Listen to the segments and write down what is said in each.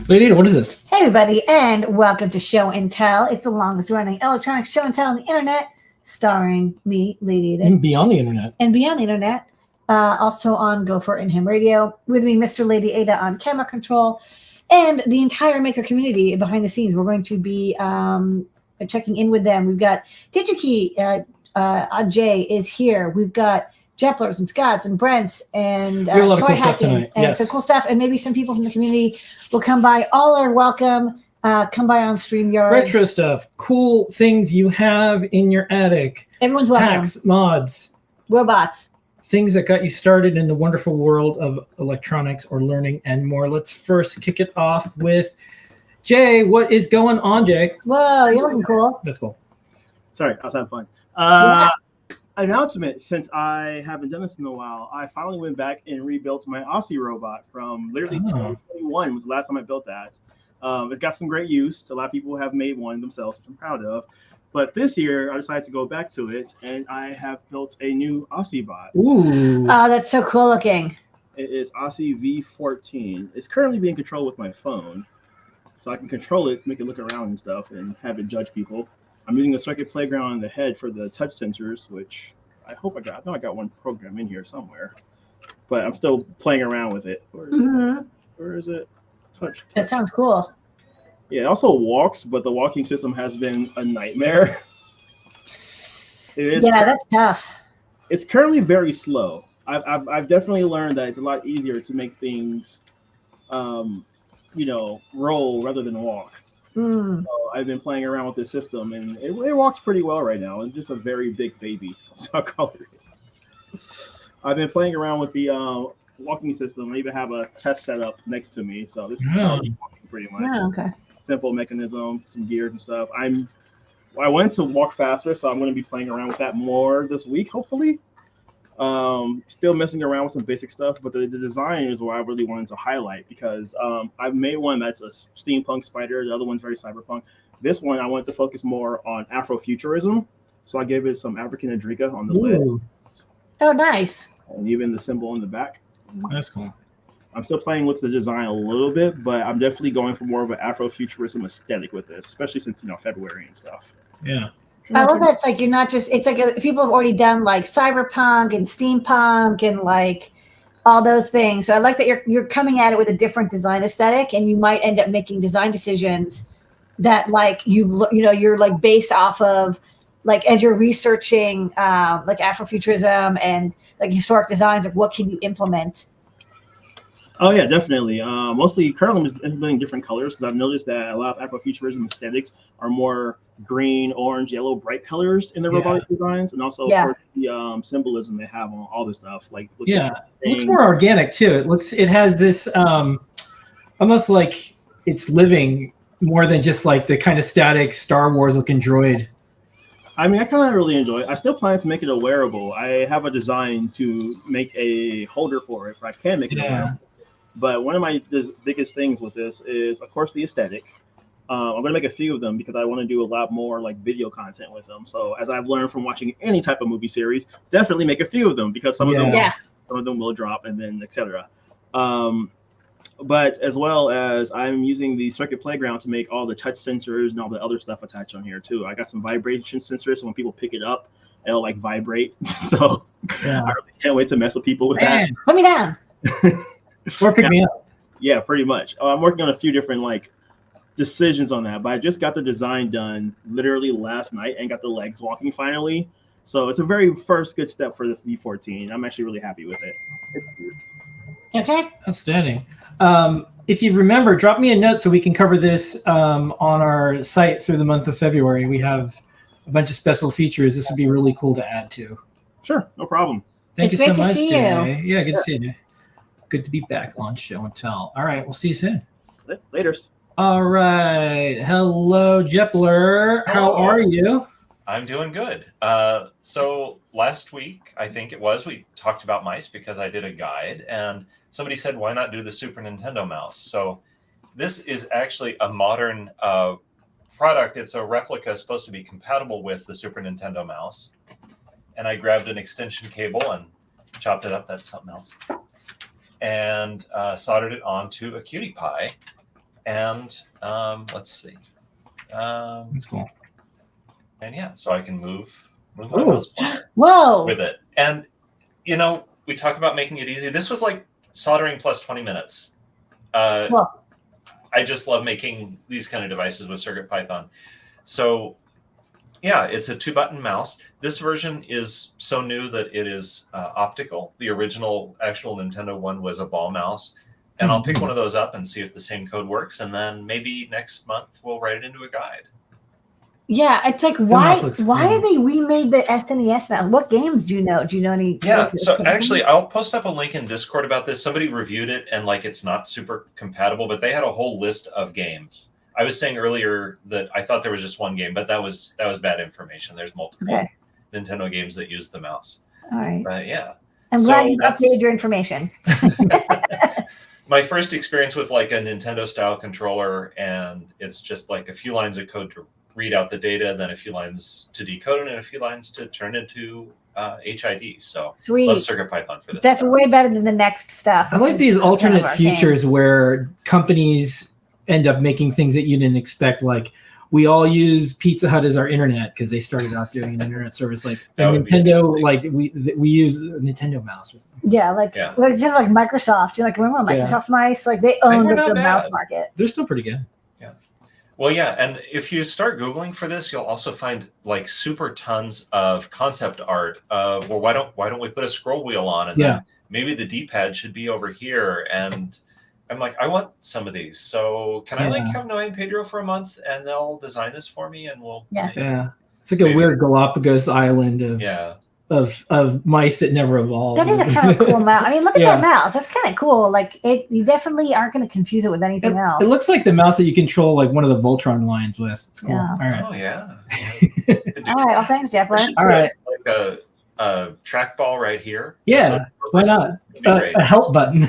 Lady, what is this? Hey everybody, and welcome to Show and Tell. It's the longest running electronic show and tell on the internet, starring me, Lady Ada. And beyond the internet. And beyond the internet. Also on Gopher and Him Radio. With me, Mr. Lady Ada on camera control. And the entire maker community behind the scenes. We're going to be checking in with them. We've got DigiKey, Jayy is here. We've got Jeplers and Scotts and Brents and We have a lot of Toy cool stuff Hacking tonight. and Yes. some cool stuff. And maybe some people from the community will come by. All are welcome. Come by on StreamYard. Retro stuff, cool things you have in your attic. Everyone's welcome. Hacks, mods, Robots. things that got you started in the wonderful world of electronics or learning and more. Let's first kick it off with Jayy. What is going on, Jayy? Whoa, you're looking cool. That's cool. Sorry, I was having fun. Yeah. Announcement, since I haven't done this in a while, I finally went back and rebuilt my Aussie robot from literally 2021 was the last time I built that. It's got some great use. A lot of people have made one themselves, which I'm proud of. But this year, I decided to go back to it, and I have built a new Aussie bot. Ooh. Oh, that's so cool looking. It is Aussie V14. It's currently being controlled with my phone, so I can control it, make it look around and stuff, and have it judge people. I'm using the circuit playground on the head for the touch sensors, which I hope I got. I know I got one program in here somewhere, but I'm still playing around with it. Where is it? Touch. That sounds cool. Yeah, it also walks, but the walking system has been a nightmare. It is. Yeah, that's tough. It's currently very slow. I've definitely learned that it's a lot easier to make things, roll rather than walk. So I've been playing around with this system, and it walks pretty well right now. It's just a very big baby, so I'll call it. I've been playing around with the walking system. I even have a test set up next to me, so this is already walking pretty much. Yeah, okay. Simple mechanism, some gears and stuff. I went to walk faster, so I'm going to be playing around with that more this week, hopefully. Still messing around with some basic stuff, but the design is what I really wanted to highlight because I've made one that's a steampunk spider. The other one's very cyberpunk. This one I wanted to focus more on Afrofuturism, so I gave it some African Adrika on the lid. Oh, nice. And even the symbol in the back. That's cool. I'm still playing with the design a little bit, but I'm definitely going for more of an Afrofuturism aesthetic with this, especially since February and stuff. Yeah. I love that. It's like you're not just. It's like people have already done like cyberpunk and steampunk and like all those things. So I like that you're coming at it with a different design aesthetic, and you might end up making design decisions that like you're like based off of like as you're researching like Afrofuturism and like historic designs. Like what can you implement? Oh yeah, definitely. Mostly currently I'm just implementing different colors because I've noticed that a lot of Afrofuturism aesthetics are more green, orange, yellow, bright colors in the robotic designs, and also for the symbolism they have on all the stuff. Like it looks more organic too. It has this almost like it's living more than just like the kind of static Star Wars looking droid. I mean, I kind of really enjoy it. I still plan to make it a wearable. I have a design to make a holder for it, but I can make it a wearable. But one of my biggest things with this is, of course, the aesthetic. I'm going to make a few of them because I want to do a lot more like video content with them. So as I've learned from watching any type of movie series, definitely make a few of them because some of them will drop and then etc. But as well as I'm using the circuit playground to make all the touch sensors and all the other stuff attached on here too. I got some vibration sensors, so when people pick it up, it'll like vibrate. So I really can't wait to mess with people with that. Put me down. Or pick me up. Yeah, pretty much. I'm working on a few different like decisions on that, but I just got the design done literally last night and got the legs walking finally. So it's a very first good step for the V14. I'm actually really happy with it. Okay. Outstanding. If you remember, drop me a note so we can cover this on our site through the month of February. We have a bunch of special features. This would be really cool to add to. Sure, no problem. Thank you great so to much, see Jayy. Yeah, good to see you. Good to be back on Show and Tell. All right, we'll see you soon. Laters. All right. Hello, Jepler. How are you? I'm doing good. So last week, I think it was, we talked about mice because I did a guide, and somebody said, why not do the Super Nintendo mouse? So this is actually a modern product. It's a replica supposed to be compatible with the Super Nintendo mouse. And I grabbed an extension cable and chopped it up. That's something else. And soldered it onto a QTPy. and let's see. That's cool. And yeah, so I can move my Ooh. mouse pointer Whoa. with it. And you know, we talk about making it easy. This was like soldering plus 20 minutes. Well, I just love making these kind of devices with CircuitPython. So yeah, it's a 2-button mouse. This version is so new that it is optical. The original actual Nintendo one was a ball mouse. And I'll pick one of those up and see if the same code works. And then maybe next month we'll write it into a guide. yeah, it's like why they remade the SNES mouse? What games do you know? Do you know any? Yeah, so actually I'll post up a link in Discord about this. Somebody reviewed it and like it's not super compatible, but they had a whole list of games. I was saying earlier that I thought there was just one game, but that was bad information. There's multiple Nintendo games that use the mouse. All right. But yeah. I'm glad you updated your information. My first experience with like a Nintendo style controller, and it's just like a few lines of code to read out the data, then a few lines to decode it, and a few lines to turn into HID. So sweet. Love CircuitPython for this. That's stuff. way better than the next stuff. I like these alternate futures where companies end up making things that you didn't expect. Like we all use Pizza Hut as our internet because they started out doing an internet service. Like Nintendo, like we use a Nintendo mouse. Yeah, like instead of like Microsoft, you're like, remember Microsoft mice? Like they own the mouse market. They're still pretty good. Yeah. Well, yeah, and if you start Googling for this, you'll also find like super tons of concept art of, well, why don't we put a scroll wheel on, and then maybe the D-pad should be over here. And I'm like, I want some of these. So can I like have Noe and Pedro for a month, and they'll design this for me, and we'll It's like a weird Galapagos island of mice that never evolved. That is a kind of cool mouse. I mean, look at that mouse. That's kind of cool. Like you definitely aren't going to confuse it with anything else. It looks like the mouse that you control like one of the Voltron lines with. It's cool. Yeah. All right. Oh yeah. All right. Well, thanks, Jepler. All right. Like a trackball right here. Yeah. Why not? A help button.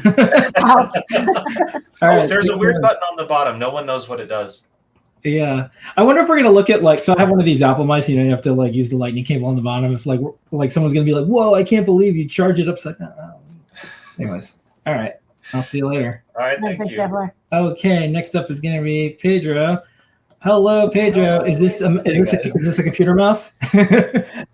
All right. There's a weird button on the bottom. No one knows what it does. Yeah, I wonder if we're gonna look at like. So I have one of these Apple mice. You know, you have to like use the lightning cable on the bottom. If like someone's gonna be like, "Whoa, I can't believe you charge it upside down." Anyways, all right. I'll see you later. All right, thank you. Jepler. Okay, next up is gonna be Pedro. Hello, Pedro. Is this a computer mouse?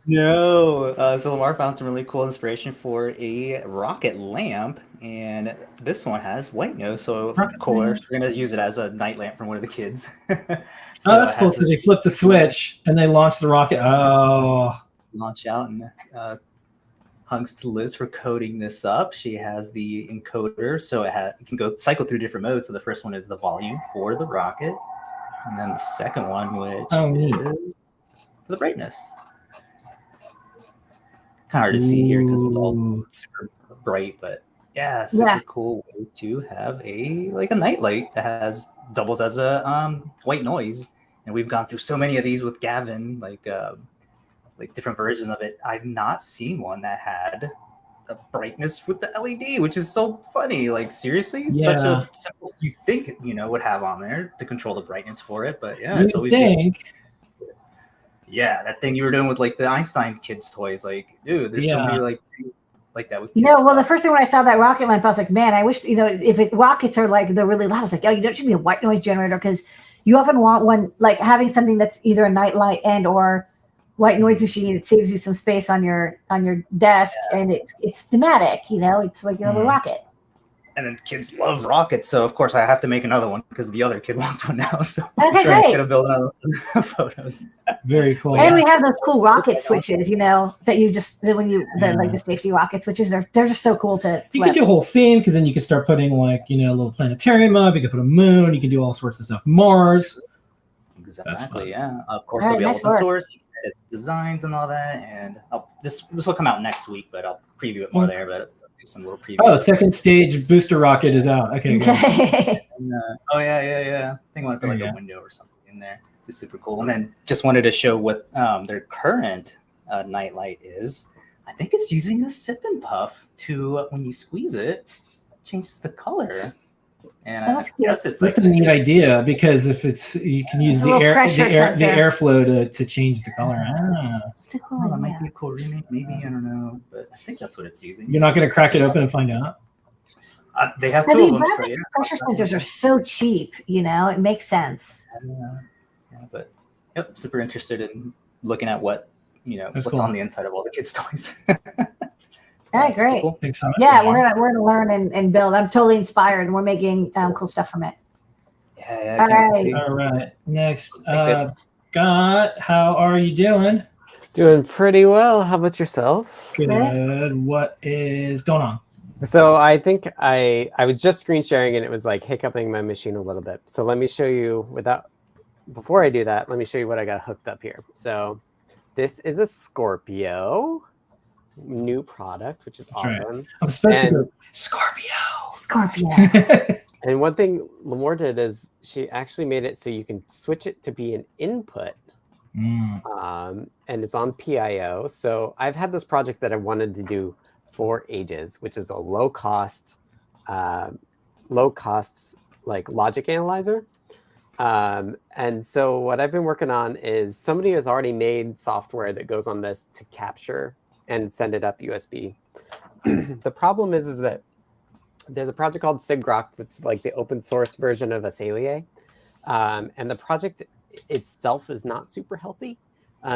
No. So Lamar found some really cool inspiration for a rocket lamp, and this one has white nose. So of course we're gonna use it as a night lamp from one of the kids. That's cool. So they flip the switch and they launch the rocket. Oh, launch out, and hunks to Liz for coding this up. She has the encoder, so it can go cycle through different modes. So the first one is the volume for the rocket, and then the second one, which is the brightness. Kind of hard to see here because it's all super bright, but yeah, super cool way to have a night light that doubles as a white noise. And we've gone through so many of these with Gavin, like different versions of it. I've not seen one that had the brightness with the LED, which is so funny. Like seriously, it's such a simple you think would have on there to control the brightness for it, but it's always that thing you were doing with like the Einstein kids toys. Like, dude, there's so many like that with kids well, the first thing when I saw that rocket lamp, I was like, man, I wish if rockets are like they're really loud. I was like, it should be a white noise generator because you often want one like having something that's either a night light and or white noise machine. It saves you some space on your desk, and it's thematic. It's like your little rocket. And then kids love rockets, so of course I have to make another one because the other kid wants one now. So okay, great. Gonna build another photos. Very cool. And we have those cool rocket switches, that you just they're like the safety rocket switches. They're just so cool to flip. You can do a whole theme because then you can start putting like a little planetarium up. You can put a moon. You can do all sorts of stuff. Mars. Exactly. Yeah. Of course, it'll be open source. You can edit designs and all that. And this will come out next week, but I'll preview it more there. But some little previews. Oh, second stage booster rocket is out. Okay. And, I think I want to put like a window or something in there. Just super cool. And then just wanted to show what their current night light is. I think it's using a sip and puff to when you squeeze it changes the color. And I guess it's that's a neat idea because if you can use the airflow to change the color. It's a cool that might be a cool remake. Maybe I don't know, but I think that's what it's using. You're not going to crack it open and find out. They have I two mean, of them. but So, yeah. pressure sensors are so cheap, it makes sense. Yeah, but yep, super interested in looking at what That's what's cool. on the inside of all the kids' toys. All right, super great. cool. Thanks so much. Yeah, we're gonna learn and build. I'm totally inspired, and we're making cool stuff from it. Yeah, All I can't wait to right. see. All right. Next, Thanks, Ed. Scott, how are you doing? Doing pretty well. How about yourself? Good. What is going on? So I think I was just screen sharing and it was like hiccuping my machine a little bit. So let me show you before I do that, let me show you what I got hooked up here. So this is a Scorpio new product, which is awesome. Right. I'm supposed to And- go Scorpio. And one thing Lamore did is she actually made it so you can switch it to be an input. And it's on PIO. So I've had this project that I wanted to do for ages, which is a low cost like logic analyzer. And so what I've been working on is somebody has already made software that goes on this to capture and send it up USB. The problem is that there's a project called sigrock that's like the open source version of Atelier. And the project itself is not super healthy.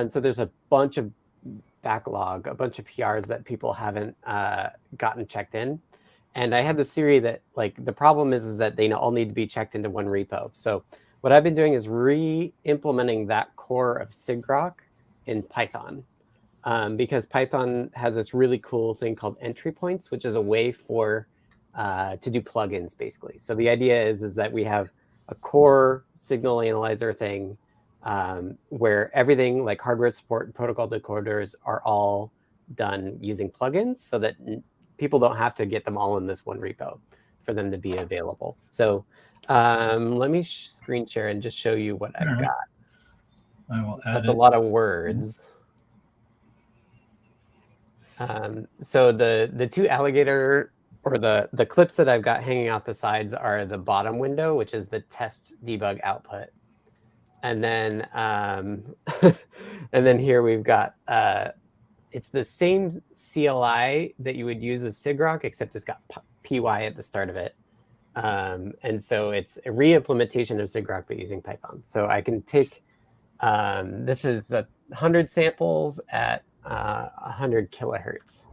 So there's a bunch of backlog, a bunch of PRs that people haven't gotten checked in. And I had this theory that like the problem is that they all need to be checked into one repo. So what I've been doing is re-implementing that core of sigrock in Python. Because Python has this really cool thing called entry points, which is a way for to do plugins basically. So the idea is that we have a core signal analyzer thing where everything like hardware support and protocol decoders are all done using plugins so that people don't have to get them all in this one repo for them to be available. So let me screen share and just show you what I've got. I will add That's a lot of words. So the two alligator or the clips that I've got hanging out the sides are the bottom window, which is the test debug output. And then and then here we've got it's the same CLI that you would use with sigrock, except it's got py at the start of it. And so it's a re-implementation of sigrock but using Python. So I can take this is 100 samples at 100 kilohertz.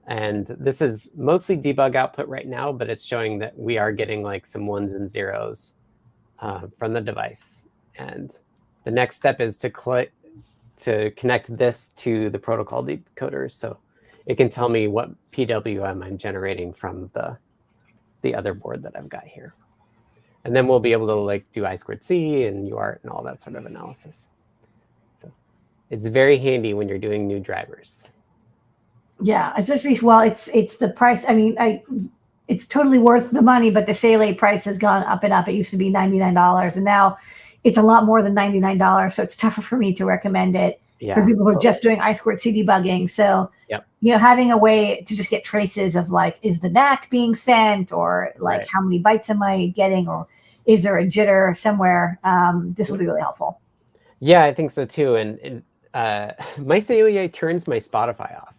And this is mostly debug output right now, but it's showing that we are getting like some ones and zeros from the device. And the next step is to connect this to the protocol decoders, so it can tell me what PWM I'm generating from the other board that I've got here. And then we'll be able to like do I2C and UART and all that sort of analysis. So it's very handy when you're doing new drivers. Yeah, especially it's the price. I mean, it's totally worth the money, but the Sale price has gone up and up. It used to be $99, and now it's a lot more than $99. So it's tougher for me to recommend it for people who are just doing I2C debugging. So having a way to just get traces of like, is the NAC being sent, or like how many bytes am I getting, or is there a jitter somewhere? This will be really helpful. Yeah, I think so too. And my Sale turns my Spotify off.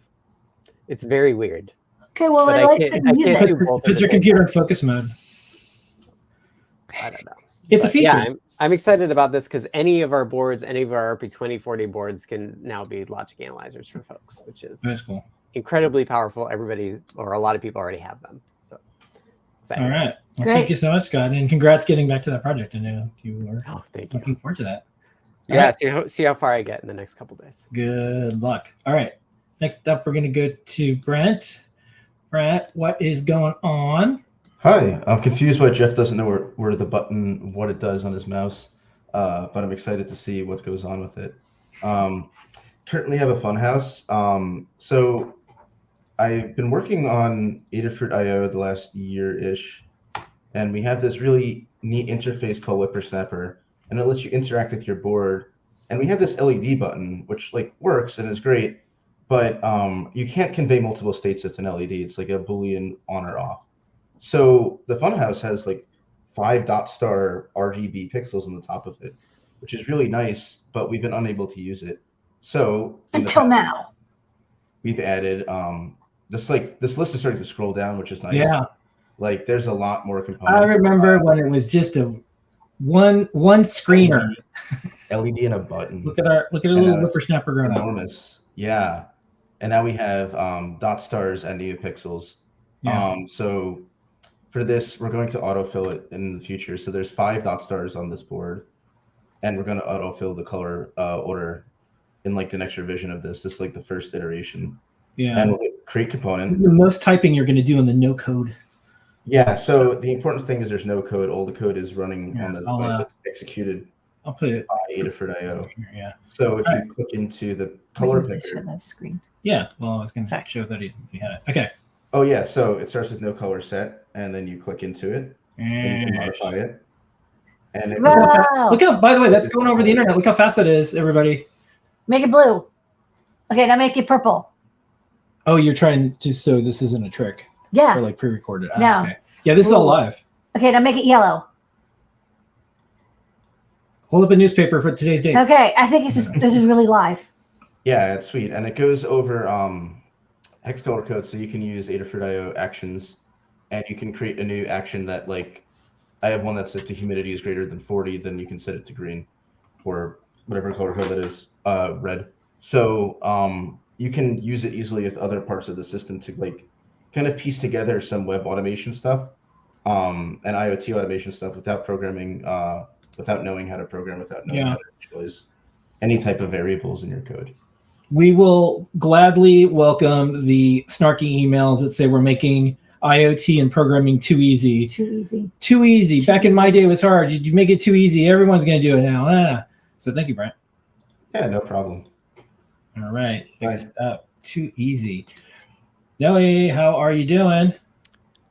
It's very weird. Okay, well, I can't do both. Put your computer in focus mode. I don't know. It's a feature. Yeah, I'm excited about this because any of our boards, any of our RP2040 boards can now be logic analyzers for folks, which is cool. Incredibly powerful. Everybody or a lot of people already have them. So exciting. All right. Well, thank you so much, Scott. And congrats getting back to that project. I know you were looking forward to that. See how far I get in the next couple days. Good luck. All right. Next up, we're going to go to Brent. Brent, what is going on? Hi, I'm confused why Jeff doesn't know where the button, what it does on his mouse, but I'm excited to see what goes on with it. Currently have a Funhouse. So I've been working on Adafruit IO the last year-ish, and we have this really neat interface called Wippersnapper, and it lets you interact with your board. And we have this LED button, which like works and is great, but you can't convey multiple states as an LED. It's like a Boolean on or off. So the Funhouse has like 5 dot star RGB pixels on the top of it, which is really nice, but we've been unable to use it. So until now, we've added this list is starting to scroll down, which is nice. Yeah. Like there's a lot more I components. remember when it was just a one screener. LED and a button. Look at a little whippersnapper growing up. Enormous. Yeah. And now we have dot stars and neopixels. Yeah. So for this, we're going to autofill it in the future. So there's 5 dot stars on this board, and we're going to autofill the color order in like the next revision of this. This is like the first iteration. Yeah. And we'll hit create component. The most typing you're going to do in the no code. Yeah. So the important thing is there's no code. All the code is running on the device that's executed. I'll put it by Adafruit.io. Yeah. So if you click into the color picker. That screen. Yeah. Well, I was going to show that we had it. Okay. Oh yeah. So it starts with no color set, and then you click into it, and you can modify it. And it look how, by the way, that's going over the internet. Look how fast that is, everybody. Make it blue. Okay, now make it purple. Oh, you're trying to, so this isn't a trick. Yeah. Or like pre-recorded. No. Okay. Yeah, this is all live. Okay, now make it yellow. Hold up a newspaper for today's date. Okay, I think this is really live. Yeah, it's sweet. And it goes over hex color code, so you can use Adafruit.io actions, and you can create a new action that, like, I have one that says the humidity is greater than 40, then you can set it to green, or whatever color code that is, red. So you can use it easily with other parts of the system to like kind of piece together some web automation stuff and IoT automation stuff without programming, without knowing how to program, without knowing how to initialize any type of variables in your code. We will gladly welcome the snarky emails that say we're making IoT and programming too easy. Too easy. Too easy. Back in my day, it was hard. Did you make it too easy? Everyone's going to do it now. So thank you, Brent. Yeah, no problem. All right. Next up, too easy. Nelly, how are you doing?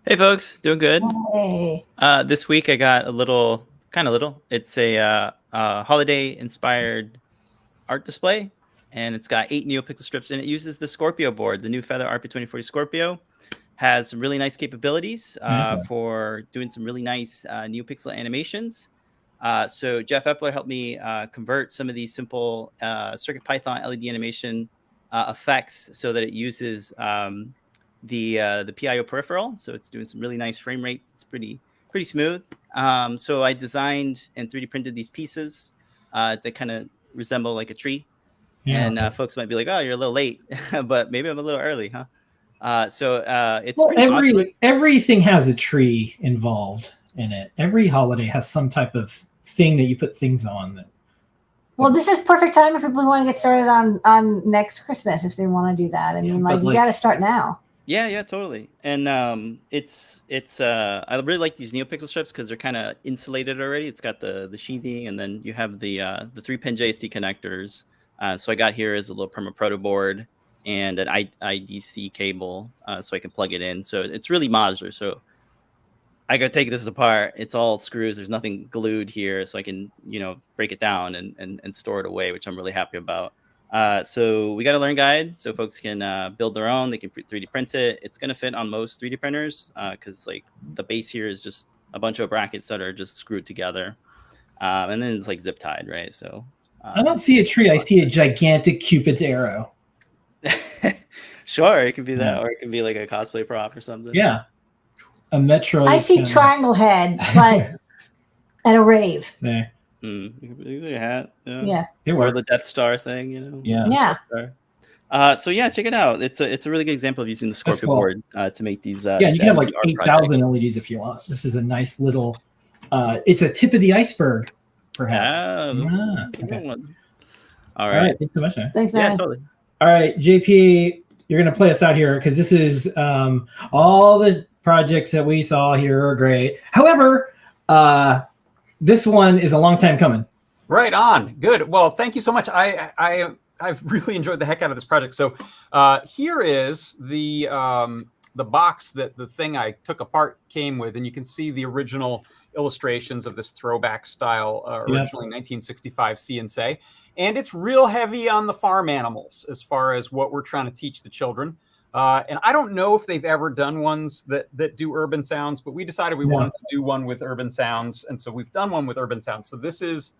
Hey, folks. Doing good. Hey. This week I got a little, it's a holiday-inspired art display, and it's got 8 neopixel strips, and it uses the Scorpio board. The new Feather RP2040 Scorpio has some really nice capabilities for doing some really nice neopixel animations. So Jeff Jepler helped me convert some of these simple CircuitPython LED animation effects so that it uses the PIO peripheral. So it's doing some really nice frame rates. It's pretty smooth. So I designed and 3D printed these pieces that kind of resemble like a tree. Yeah. And folks might be like, "Oh, you're a little late," but maybe I'm a little early, huh? It's everything has a tree involved in it. Every holiday has some type of thing that you put things on. Well, this is perfect time if people want to get started on next Christmas if they want to do that. I mean, you got to start now. Yeah, totally. And I really like these neopixel strips because they're kind of insulated already. It's got the sheathing, and then you have the 3-pin JST connectors. So I got here is a little perma proto board and an IDC cable, so I can plug it in. So it's really modular. So I go take this apart. It's all screws. There's nothing glued here, so I can break it down and store it away, which I'm really happy about. So we got a learn guide, so folks can build their own. They can 3D print it. It's gonna fit on most 3D printers because like the base here is just a bunch of brackets that are just screwed together, and then it's like zip tied, right? So I don't see a tree. I see a gigantic Cupid's arrow. Sure, it could be that, or it could be like a cosplay prop or something. Yeah, a Metro. I see triangle head, but at a rave. Yeah. A hat. Yeah. Or the Death Star thing, Yeah. So yeah, check it out. It's a really good example of using the Scorpio board to make these. You can have like 8,000 LEDs if you want. This is a nice little. It's a tip of the iceberg, perhaps. Okay. All right. Thanks so much. Thanks, man. Yeah, totally. All right, JP, you're gonna play us out here because this is all the projects that we saw here are great. However, this one is a long time coming. Right on. Good. Well, thank you so much. I've really enjoyed the heck out of this project. So here is the box that the thing I took apart came with, and you can see the original illustrations of this throwback style, originally 1965 CNC. And it's real heavy on the farm animals as far as what we're trying to teach the children. And I don't know if they've ever done ones that do urban sounds, but we decided we wanted to do one with urban sounds. And so we've done one with urban sounds. So this is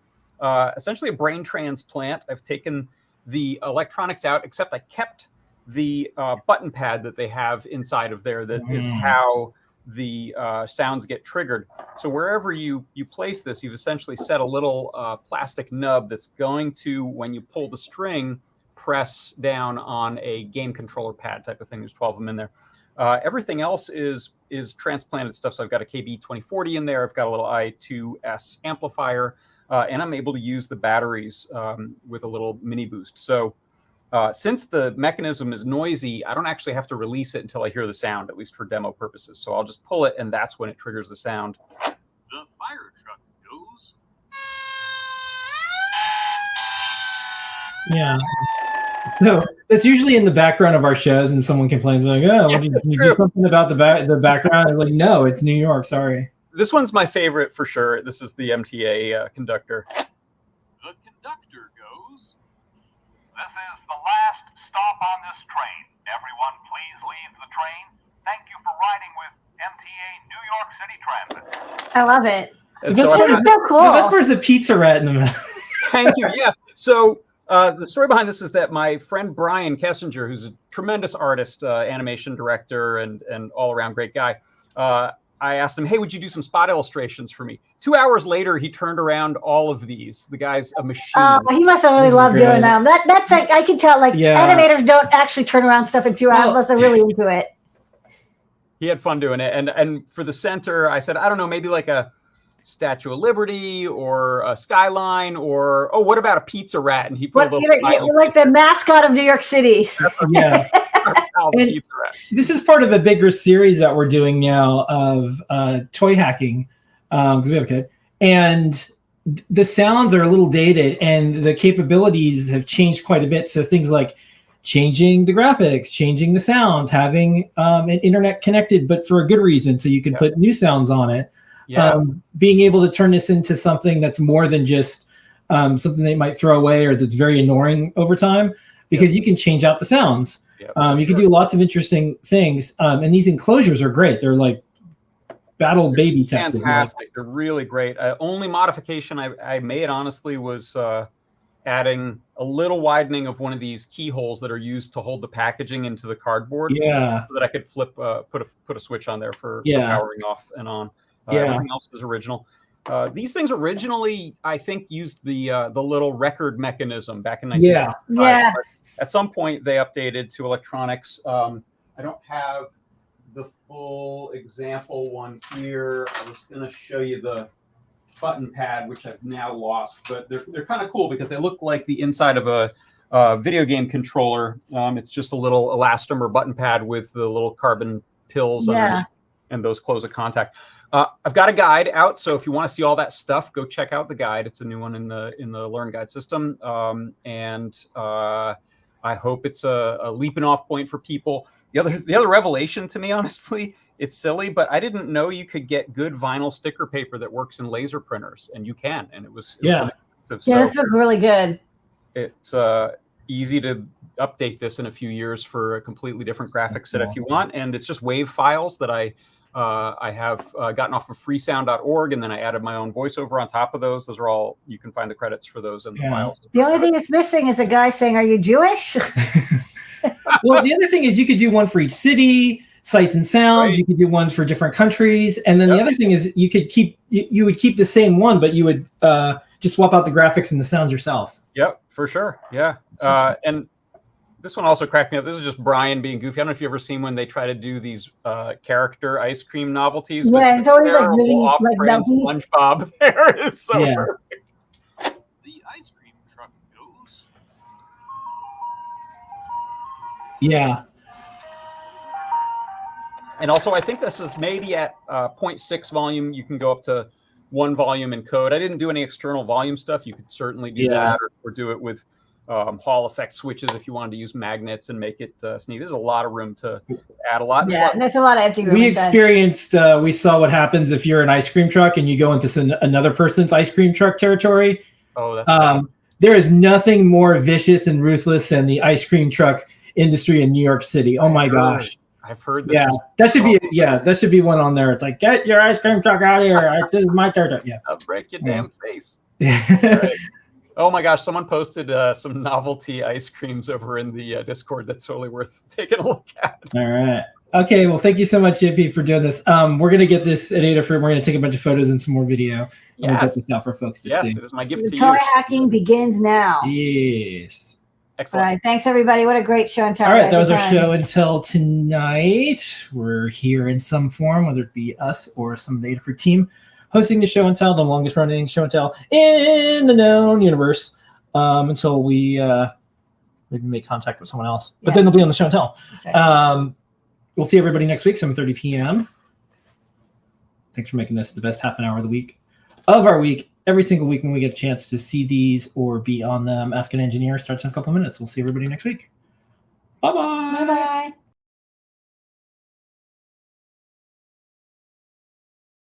essentially a brain transplant. I've taken the electronics out, except I kept the button pad that they have inside of there. That is how the sounds get triggered. So wherever you place this, you've essentially set a little plastic nub that's going to, when you pull the string, press down on a game controller pad type of thing. There's 12 of them in there. Everything else is transplanted stuff. So I've got a KB2040 in there. I've got a little I2S amplifier, and I'm able to use the batteries with a little mini boost. So since the mechanism is noisy, I don't actually have to release it until I hear the sound, at least for demo purposes. So I'll just pull it, and that's when it triggers the sound. The fire truck goes. Yeah. So that's usually in the background of our shows, and someone complains like, "Oh, what did you do something about the background?" I'm like, "No, it's New York. Sorry." This one's my favorite for sure. This is the MTA conductor. The conductor goes. This is the last stop on this train. Everyone, please leave the train. Thank you for riding with MTA New York City Transit. I love it. And The best so part- It's so cool. The best part is a pizza rat in the middle. Thank you. Yeah. So the story behind this is that my friend Brian Kessinger, who's a tremendous artist, animation director, and all around great guy, I asked him, "Hey, would you do some spot illustrations for me?" 2 hours later, he turned around all of these. The guy's a machine. He must have really This is loved great. doing them. That's like, I can tell, like, Yeah. animators don't actually turn around stuff in 2 hours Well- unless they're really into it. He had fun doing it. And for the center, I said, I don't know, maybe like a Statue of Liberty or a skyline, or what about a pizza rat? And he put What, a little you're like the mascot of New York City. Yeah. And pizza rat. This is part of a bigger series that we're doing now of toy hacking, because we have a kid, and the sounds are a little dated, and the capabilities have changed quite a bit. So things like changing the graphics, changing the sounds, having an internet connected, but for a good reason, so you can put new sounds on it. Yeah. Being able to turn this into something that's more than just something they might throw away or that's very annoying over time, because you can change out the sounds. You can do lots of interesting things, and these enclosures are great. They're like battle baby tested. Fantastic. They're really great. Only modification I made, honestly, was adding a little widening of one of these keyholes that are used to hold the packaging into the cardboard. Yeah. So that I could put a switch on there for Yeah. powering off and on. Yeah. Everything else is original. These things originally, I think, used the little record mechanism back in 1965. Yeah. But at some point, they updated to electronics. I don't have the full example one here. I was going to show you the button pad, which I've now lost, but they're kind of cool because they look like the inside of a video game controller. It's just a little elastomer button pad with the little carbon pills underneath, and those close a contact. I've got a guide out, so if you want to see all that stuff, go check out the guide. It's a new one in the Learn Guide system, and I hope it's a leaping off point for people. The other revelation to me, honestly, it's silly, but I didn't know you could get good vinyl sticker paper that works in laser printers, and you can. And it was inexpensive. Yeah, this is really good. It's easy to update this in a few years for a completely different graphic set if you want, and it's just WAV files that I have gotten off of freesound.org, and then I added my own voiceover on top of those. Those are all, you can find the credits for those in the files. The only thing that's missing is a guy saying, "Are you Jewish?" Well, the other thing is you could do one for each city, sights and sounds. Right. You could do one for different countries, and then the other thing is you would keep the same one, but you would just swap out the graphics and the sounds yourself. Yep, for sure. Yeah, and this one also cracked me up. This is just Brian being goofy. I don't know if you've ever seen when they try to do these character ice cream novelties. Yeah, it's always like really like melty. SpongeBob there is so perfect. The ice cream truck goes. Yeah. And also, I think this is maybe at 0.6 volume. You can go up to 1 volume in code. I didn't do any external volume stuff. You could certainly do that, or do it with Hall effect switches if you wanted to use magnets and make it sneak. There's a lot of room to add a lot. There's a lot of empty room. We experienced, we saw what happens if you're an ice cream truck and you go into another person's ice cream truck territory. Oh, that's there is nothing more vicious and ruthless than the ice cream truck industry in New York City. Oh my gosh. I've heard this. Yeah, that should be one on there. It's like, get your ice cream truck out of here. This is my territory. Yeah. I'll break your damn face. Right. Oh my gosh, someone posted some novelty ice creams over in the Discord that's totally worth taking a look at. All right. Okay, well, thank you so much, JP, for doing this. We're gonna get this at Adafruit. We're gonna take a bunch of photos and some more video. And we'll get this out for folks to see. Yes, it is my gift The to toy you. hacking begins now. Yes. All Excellent. right, thanks everybody. What a great show and tell. All right, that every was our time. show until tonight. We're here in some form, whether it be us or some Adafruit team, hosting the show and tell, the longest running show and tell in the known universe, until we maybe make contact with someone else. But then they'll be on the show and tell. That's right. We'll see everybody next week, 7:30 p.m. Thanks for making this the best half an hour of our week. Every single week when we get a chance to see these or be on them, Ask an Engineer starts in a couple minutes. We'll see everybody next week.